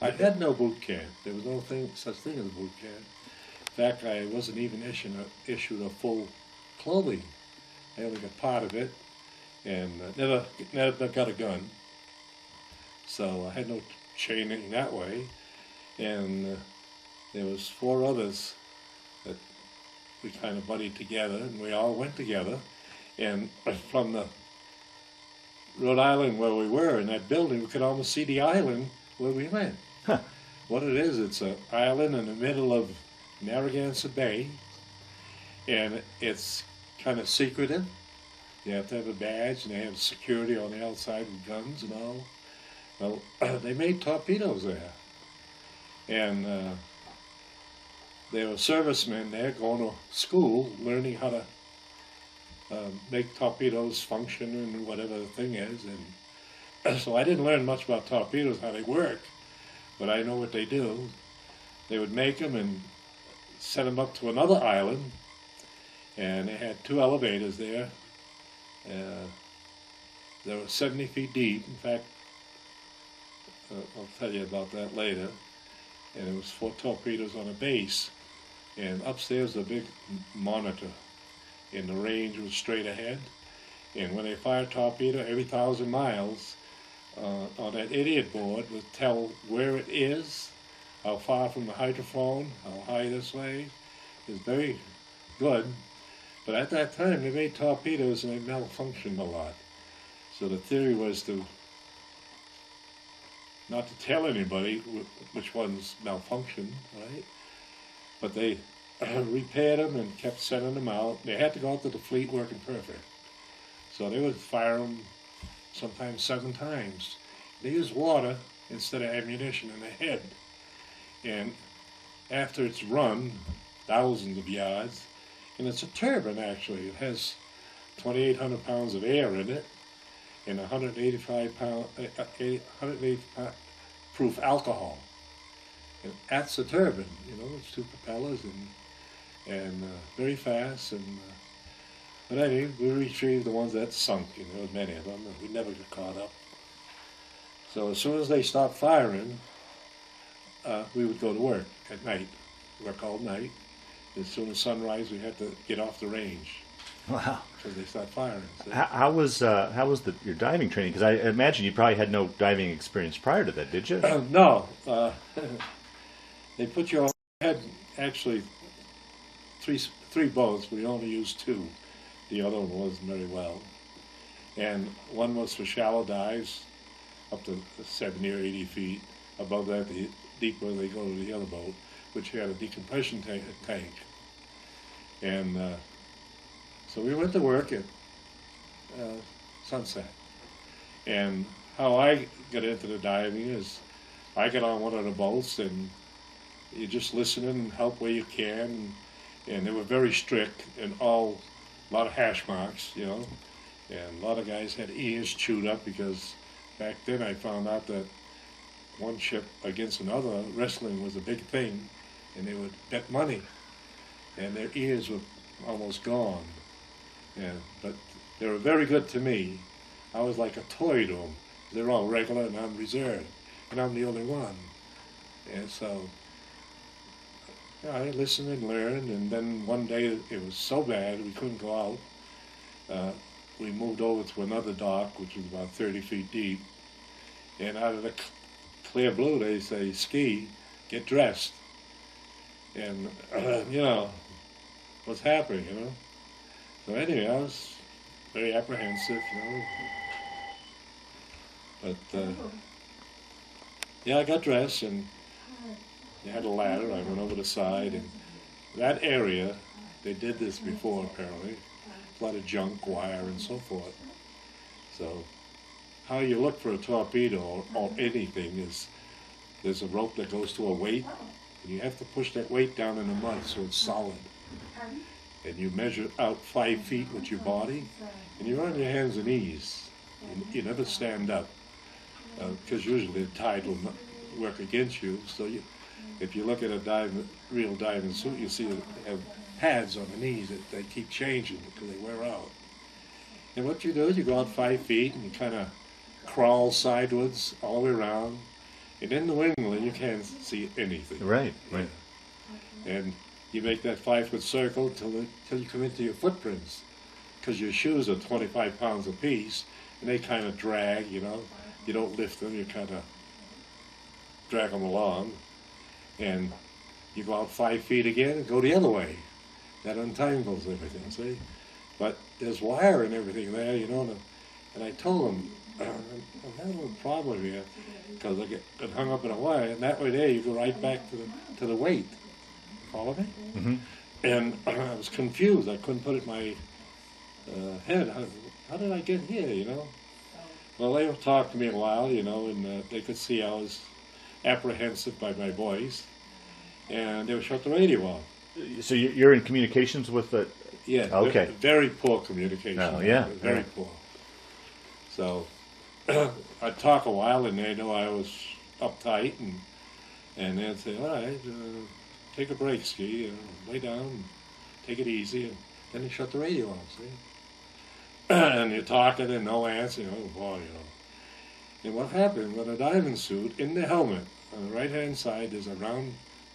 I had no boot camp. There was no such thing as boot camp. In fact, I wasn't even issued a full clothing. I only got part of it, and never got a gun. So I had no training that way. And there was 4 others that we kind of buddied together, and we all went together. And from the Rhode Island where we were in that building, we could almost see the island where we went. Huh. What it is, it's an island in the middle of Narragansett Bay, and it's kind of secretive. You have to have a badge, and they have security on the outside with guns and all. Well, they made torpedoes there, and there were servicemen there going to school, learning how to make torpedoes function and whatever the thing is. And so I didn't learn much about torpedoes, how they work, but I know what they do. They would make them and set them up to another island, and they had 2 elevators there. They were 70 feet deep. In fact, I'll tell you about that later. And it was 4 torpedoes on a base, and upstairs a big monitor, and the range was straight ahead. And when they fire a torpedo, every 1,000 miles on that idiot board would tell where it is, how far from the hydrophone, how high this way. It was very good. But at that time, they made torpedoes and they malfunctioned a lot. So the theory was not to tell anybody which ones malfunctioned, right? But they repaired them and kept sending them out. They had to go out to the fleet working perfect. So they would fire them sometimes 7 times. They used water instead of ammunition in the head. And after it's run thousands of yards, and it's a turbine actually, it has 2,800 pounds of air in it, and 185 proof alcohol. And that's a turbine, it's 2 propellers and very fast. And but anyway, we retrieved the ones that sunk. There was many of them, and we never got caught up. So as soon as they stopped firing, we would go to work at night, work all night. As soon as sunrise, we had to get off the range. Wow! Because they stopped firing. So. How was your diving training? Because I imagine you probably had no diving experience prior to that, did you? No. They put you on. We had actually three boats. We only used 2. The other one wasn't very well. And one was for shallow dives, up to 70 or 80 feet. Above that, the deeper they go to the other boat, which had a decompression tank. And so we went to work at sunset. And how I got into the diving is I got on one of the boats, and you just listen and help where you can. And they were very strict, and a lot of hash marks, and a lot of guys had ears chewed up, because back then I found out that one ship against another, wrestling was a big thing, and they would bet money, and their ears were almost gone. But they were very good to me. I was like a toy to them. They're all regular and I'm reserved, and I'm the only one. And so I listened and learned, and then one day it was so bad we couldn't go out. We moved over to another dock, which was about 30 feet deep, and out of the clear blue they say, "Ski, get dressed." And what's happening, So anyway, I was very apprehensive, But I got dressed, and they had a ladder. I went over the side, and that area, they did this before apparently. A lot of junk wire and so forth. So how you look for a torpedo or anything is there's a rope that goes to a weight, and you have to push that weight down in the mud so it's solid. And you measure out 5 feet with your body, and you're on your hands and knees. You never stand up, because usually the tide will work against you. So if you look at a real diving suit, you see they have pads on the knees that they keep changing because they wear out. And what you do is you go out 5 feet and you kind of crawl sideways all the way around, And in New England, you can't see anything. Right, right. And you make that 5-foot circle till you come into your footprints, because your shoes are 25 pounds apiece, and they kind of drag, you know. You don't lift them, you kind of drag them along. And you go out 5 feet again and go the other way. That untangles everything, see? But there's wire and everything there, you know. And I told them, I'm having a little problem here, because I get hung up in a wire, and that way there you go right back to the weight. Follow me? Mm-hmm. And I was confused. I couldn't put it in my head. How did I get here, you know? Well, they talked to me a while, you know, and they could see I was apprehensive by my voice, and they would shut the radio off. So you're in communications with the... Yeah, okay. Very poor communication. Oh, yeah. Very yeah. poor. So I'd talk a while, and they know I was uptight, and they'd say, all right, take a break, Ski, lay down, take it easy, and then they shut the radio off, see? And you're talking and no answer, oh boy, you know. And what happened with a diving suit, in the helmet, on the right-hand side, there's a round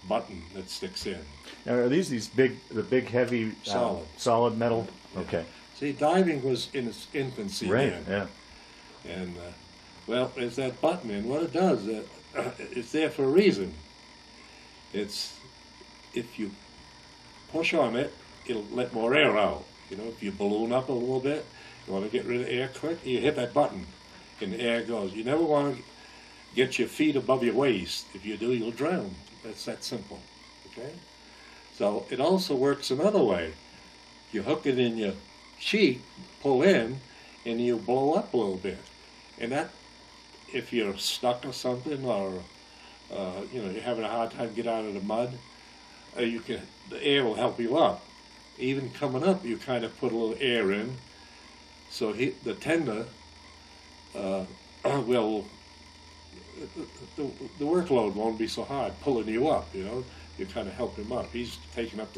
button that sticks in. Now, are these big heavy solid metal? Yeah. Okay. See, diving was in its infancy Right. then. Yeah. And well, there's that button, and what it does, it's there for a reason. It's if you push on it, it'll let more air out. You know, if you balloon up a little bit, you want to get rid of air quick, you hit that button, and the air goes. You never want to get your feet above your waist. If you do, you'll drown. That's that simple. Okay? So it also works another way. You hook it in your cheek, pull in, and you blow up a little bit. And that, if you're stuck or something, or you know, you're having a hard time get out of the mud, the air will help you up. Even coming up, you kind of put a little air in, so the tender will, the workload won't be so hard pulling you up, you know. You kind of help him up. He's taking up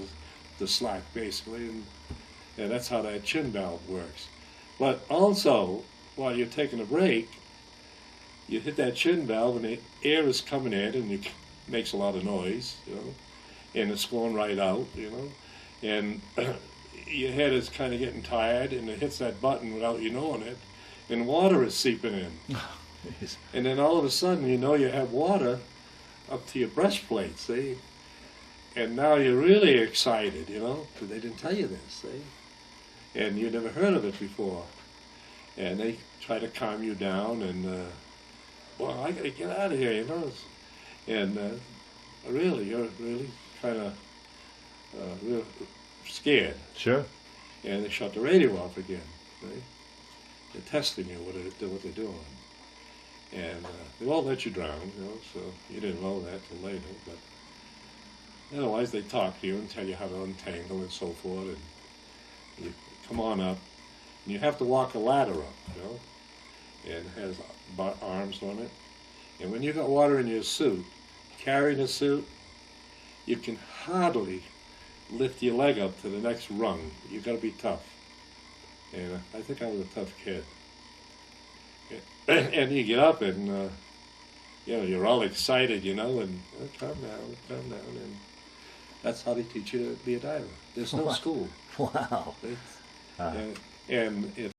the slack, basically, and that's how that chin valve works. But also, while you're taking a break, you hit that chin valve, and the air is coming in, and it makes a lot of noise, you know, and it's going right out, you know. And your head is kind of getting tired, and it hits that button without you knowing it, and water is seeping in. And then all of a sudden, you know you have water up to your breastplate, see? And now you're really excited, you know, because they didn't tell you this, see? And you never heard of it before. And they try to calm you down, and, well, I got to get out of here, you know? And really, you're really kind of real scared. Sure. And they shut the radio off again. Right? They're testing you, what they're doing. And they won't let you drown, you know, so you didn't know that till later. But otherwise, they talk to you and tell you how to untangle and so forth. And you come on up. And you have to walk a ladder up, you know, and it has arms on it. And when you got water in your suit, carrying the suit, you can hardly lift your leg up to the next rung. You got to be tough. And I think I was a tough kid. And you get up and, you know, you're all excited, you know, and calm down, and that's how they teach you to be a diver. There's no school. Wow. And it